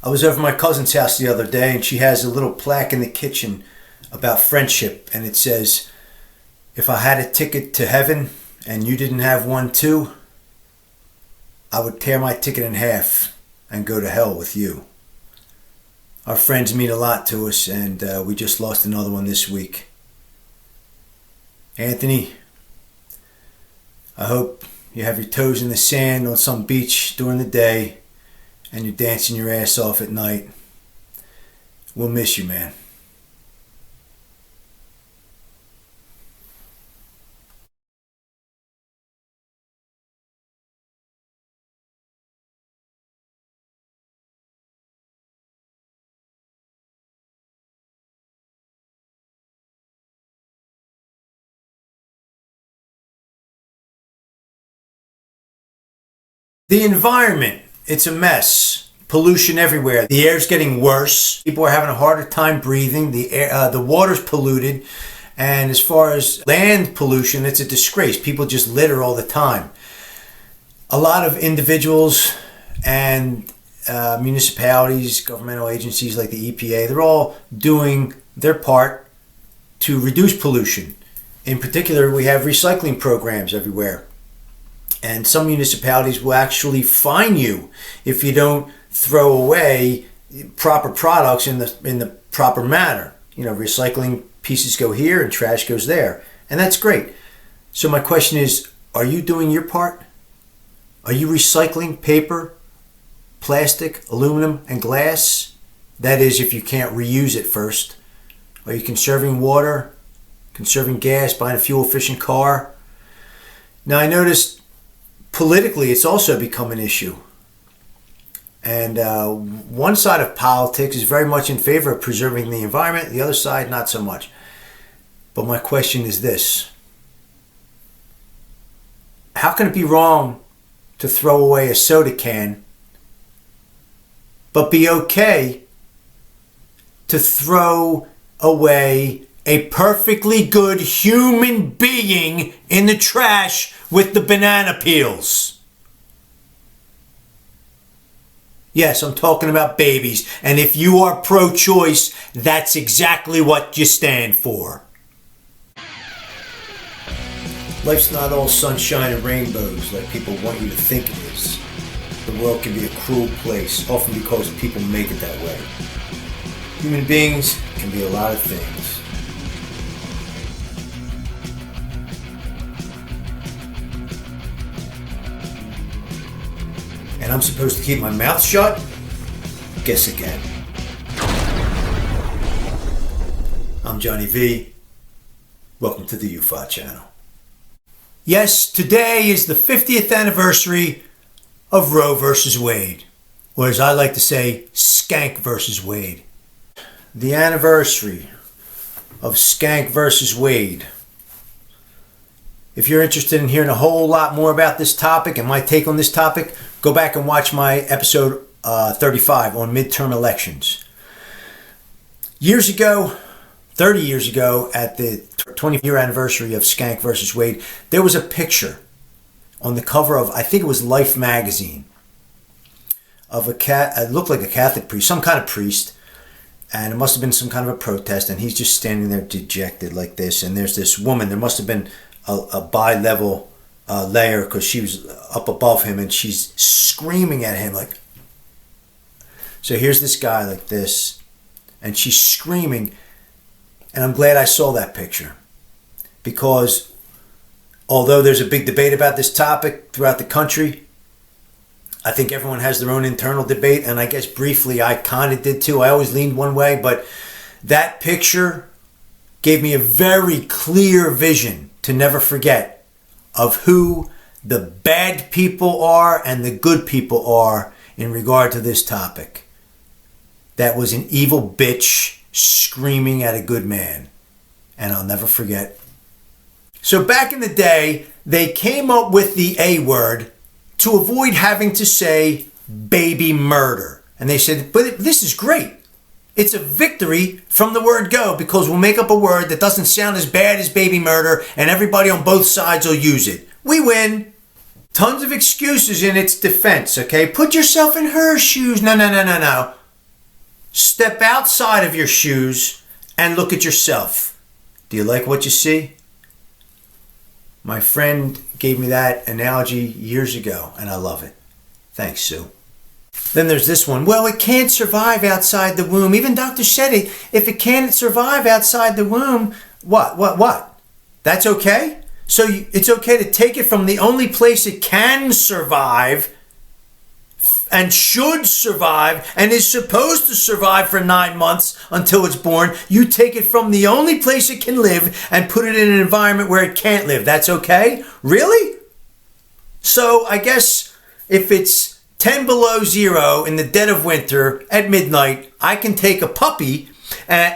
I was over at my cousin's house the other day, and she has a little plaque in the kitchen about friendship, and it says, "If I had a ticket to heaven and you didn't have one too, I would tear my ticket in half and go to hell with you." Our friends mean a lot to us, and we just lost another one this week. Anthony, I hope you have your toes in the sand on some beach during the day and you're dancing your ass off at night. We'll miss you, man. The environment, it's a mess. Pollution everywhere. The air's getting worse. People are having a harder time breathing. The water's polluted. And as far as land pollution, it's a disgrace. People just litter all the time. A lot of individuals and municipalities, governmental agencies like the EPA, they're all doing their part to reduce pollution. In particular, we have recycling programs everywhere. And some municipalities will actually fine you if you don't throw away proper products in the proper manner. Recycling pieces go here and trash goes there. And that's great. So my question is, are you doing your part? Are you recycling paper, plastic, aluminum, and glass? That is, if you can't reuse it first. Are you conserving water, conserving gas, buying a fuel-efficient car? Now, I noticed politically, it's also become an issue. And one side of politics is very much in favor of preserving the environment. The other side, not so much. But my question is this. How can it be wrong to throw away a soda can, but be okay to throw away a perfectly good human being in the trash with the banana peels? Yes, I'm talking about babies. And if you are pro-choice, that's exactly what you stand for. Life's not all sunshine and rainbows like people want you to think it is. The world can be a cruel place, often because people make it that way. Human beings can be a lot of things. And I'm supposed to keep my mouth shut? Guess again. I'm Johnny V. Welcome to the youfa channel. Yes, today is the 50th anniversary of Roe versus Wade, or as I like to say, Skank versus Wade. The anniversary of Skank versus Wade. If you're interested in hearing a whole lot more about this topic and my take on this topic, go back and watch my episode 35 on midterm elections. Years ago, 30 years ago, at the 20-year anniversary of Skank versus Wade, there was a picture on the cover of, I think it was Life magazine, of a cat. It looked like a Catholic priest, some kind of priest, and it must have been some kind of a protest, and he's just standing there dejected like this, and there's this woman. There must have been a bi-level layer, because she was up above him, and she's screaming at him like. So here's this guy like this, and she's screaming. And I'm glad I saw that picture, because although there's a big debate about this topic throughout the country, I think everyone has their own internal debate, and I guess briefly I kind of did too. I always leaned one way, but that picture gave me a very clear vision to never forget of who the bad people are and the good people are in regard to this topic. That was an evil bitch screaming at a good man. And I'll never forget. So back in the day, they came up with the A word to avoid having to say baby murder. And they said, but this is great. It's a victory from the word go, because we'll make up a word that doesn't sound as bad as baby murder, and everybody on both sides will use it. We win. Tons of excuses in its defense, okay? Put yourself in her shoes. No. Step outside of your shoes and look at yourself. Do you like what you see? My friend gave me that analogy years ago, and I love it. Thanks, Sue. Then there's this one. Well, it can't survive outside the womb. Even Dr. said it. If it can't survive outside the womb, what? That's okay? So it's okay to take it from the only place it can survive and should survive and is supposed to survive for 9 months until it's born. You take it from the only place it can live and put it in an environment where it can't live. That's okay? Really? So I guess if it's 10 below zero in the dead of winter at midnight, I can take a puppy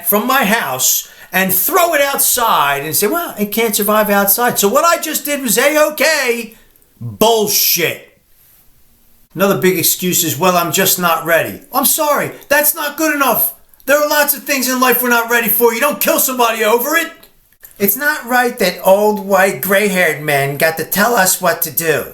from my house and throw it outside and say, well, it can't survive outside. So what I just did was A-okay. Bullshit. Another big excuse is, well, I'm just not ready. I'm sorry, that's not good enough. There are lots of things in life we're not ready for. You don't kill somebody over it. It's not right that old, white, gray-haired men got to tell us what to do.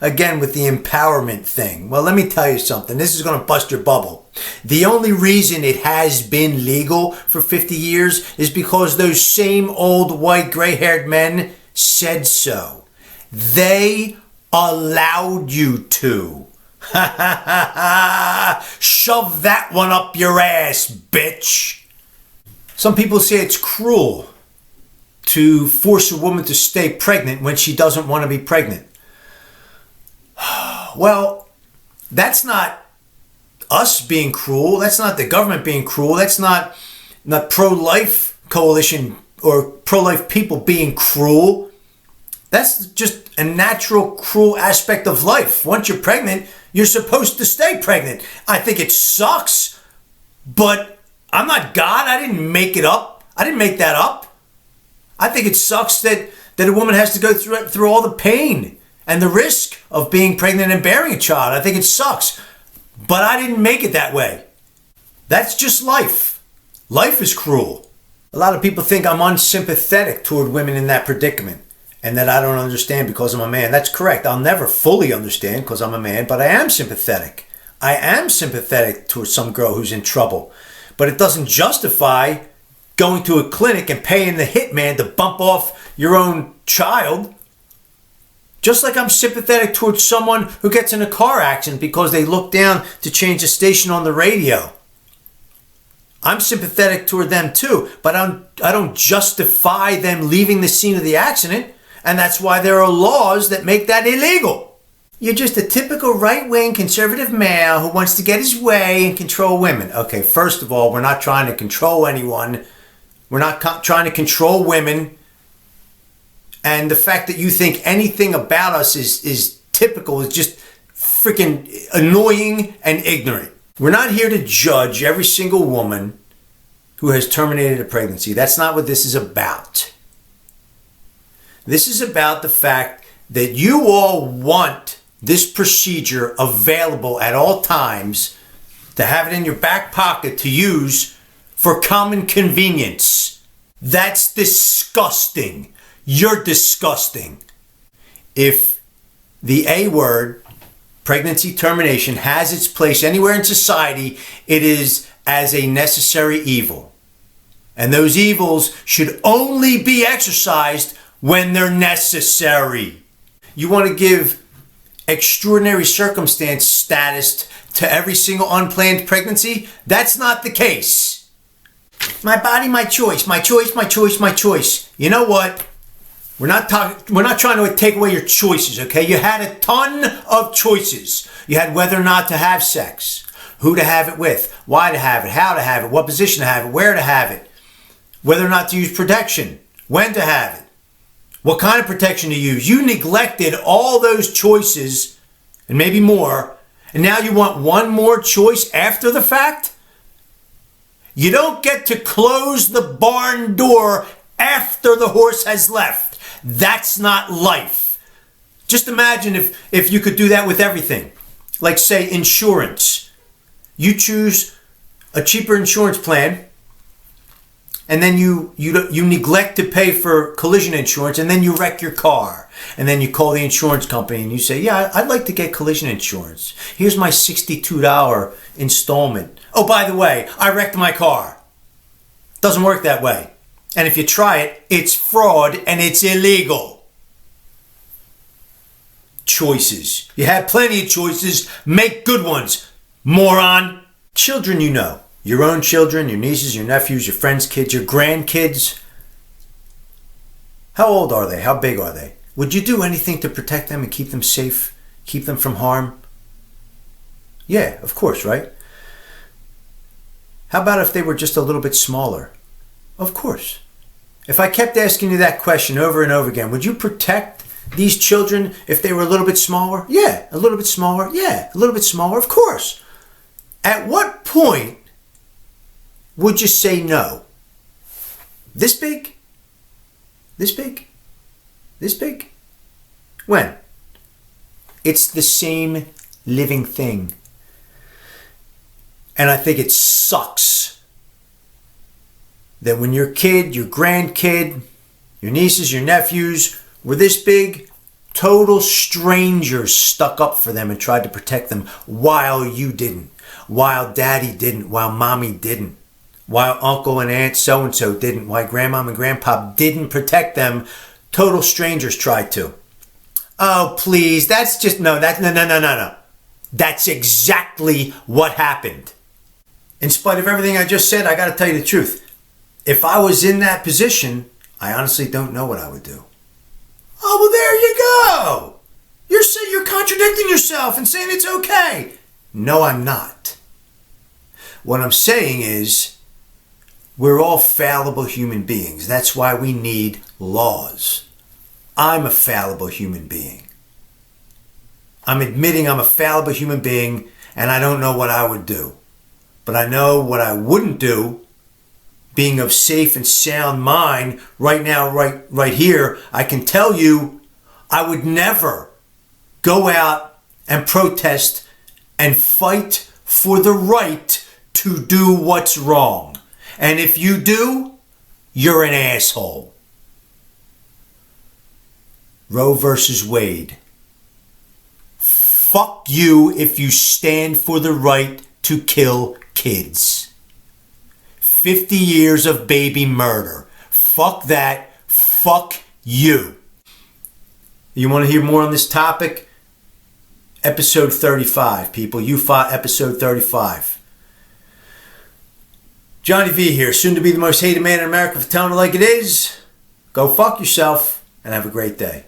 Again, with the empowerment thing. Well, let me tell you something. This is going to bust your bubble. The only reason it has been legal for 50 years is because those same old, white, gray-haired men said so. They allowed you to. Shove that one up your ass, bitch. Some people say it's cruel to force a woman to stay pregnant when she doesn't want to be pregnant. Well, that's not us being cruel. That's not the government being cruel. That's not pro-life coalition or pro-life people being cruel. That's just a natural, cruel aspect of life. Once you're pregnant, you're supposed to stay pregnant. I think it sucks, but I'm not God. I didn't make it up. I didn't make that up. I think it sucks that a woman has to go through all the pain and the risk of being pregnant and bearing a child. I think it sucks, but I didn't make it that way. That's just life. Life is cruel. A lot of people think I'm unsympathetic toward women in that predicament and that I don't understand because I'm a man. That's correct. I'll never fully understand because I'm a man, but I am sympathetic. I am sympathetic towards some girl who's in trouble, but it doesn't justify going to a clinic and paying the hitman to bump off your own child. Just like I'm sympathetic towards someone who gets in a car accident because they look down to change a station on the radio. I'm sympathetic toward them too, but I don't justify them leaving the scene of the accident, and that's why there are laws that make that illegal. You're just a typical right-wing conservative male who wants to get his way and control women. Okay, first of all, we're not trying to control anyone. We're not trying to control women. And the fact that you think anything about us is typical is just freaking annoying and ignorant. We're not here to judge every single woman who has terminated a pregnancy. That's not what this is about. This is about the fact that you all want this procedure available at all times, to have it in your back pocket to use for common convenience. That's disgusting. You're disgusting. If the A word, pregnancy termination, has its place anywhere in society, it is as a necessary evil. And those evils should only be exercised when they're necessary. You want to give extraordinary circumstance status to every single unplanned pregnancy? That's not the case. My body, my choice, my choice, my choice, my choice. You know what? We're not trying to take away your choices, okay? You had a ton of choices. You had whether or not to have sex, who to have it with, why to have it, how to have it, what position to have it, where to have it, whether or not to use protection, when to have it, what kind of protection to use. You neglected all those choices and maybe more, and now you want one more choice after the fact? You don't get to close the barn door after the horse has left. That's not life. Just imagine if you could do that with everything. Like, say, insurance. You choose a cheaper insurance plan, and then you neglect to pay for collision insurance, and then you wreck your car. And then you call the insurance company and you say, yeah, I'd like to get collision insurance. Here's my $62 installment. Oh, by the way, I wrecked my car. Doesn't work that way. And if you try it, it's fraud and it's illegal. Choices. You have plenty of choices. Make good ones, moron. Children you know. Your own children, your nieces, your nephews, your friends' kids, your grandkids. How old are they? How big are they? Would you do anything to protect them and keep them safe? Keep them from harm? Yeah, of course, right? How about if they were just a little bit smaller? Of course. If I kept asking you that question over and over again, would you protect these children if they were a little bit smaller? Yeah, a little bit smaller. Yeah, a little bit smaller. Of course. At what point would you say no? This big? This big? This big? When? It's the same living thing. And I think it sucks that when your kid, your grandkid, your nieces, your nephews were this big, total strangers stuck up for them and tried to protect them while you didn't, while daddy didn't, while mommy didn't, while uncle and aunt so-and-so didn't, while grandmom and grandpa didn't protect them. Total strangers tried to. Oh, please, that's just, no. That's exactly what happened. In spite of everything I just said, I got to tell you the truth. If I was in that position, I honestly don't know what I would do. Oh, well, there you go. You're contradicting yourself and saying it's okay. No, I'm not. What I'm saying is, we're all fallible human beings. That's why we need laws. I'm a fallible human being. I'm admitting I'm a fallible human being and I don't know what I would do. But I know what I wouldn't do, being of safe and sound mind right now, right here. I can tell you I would never go out and protest and fight for the right to do what's wrong. And if you do, you're an asshole. Roe versus Wade. Fuck you if you stand for the right to kill kids. 50 years of baby murder. Fuck that. Fuck you. You want to hear more on this topic? Episode 35, people. youfa episode 35. Johnny V here, soon to be the most hated man in America for telling it like it is. Go fuck yourself and have a great day.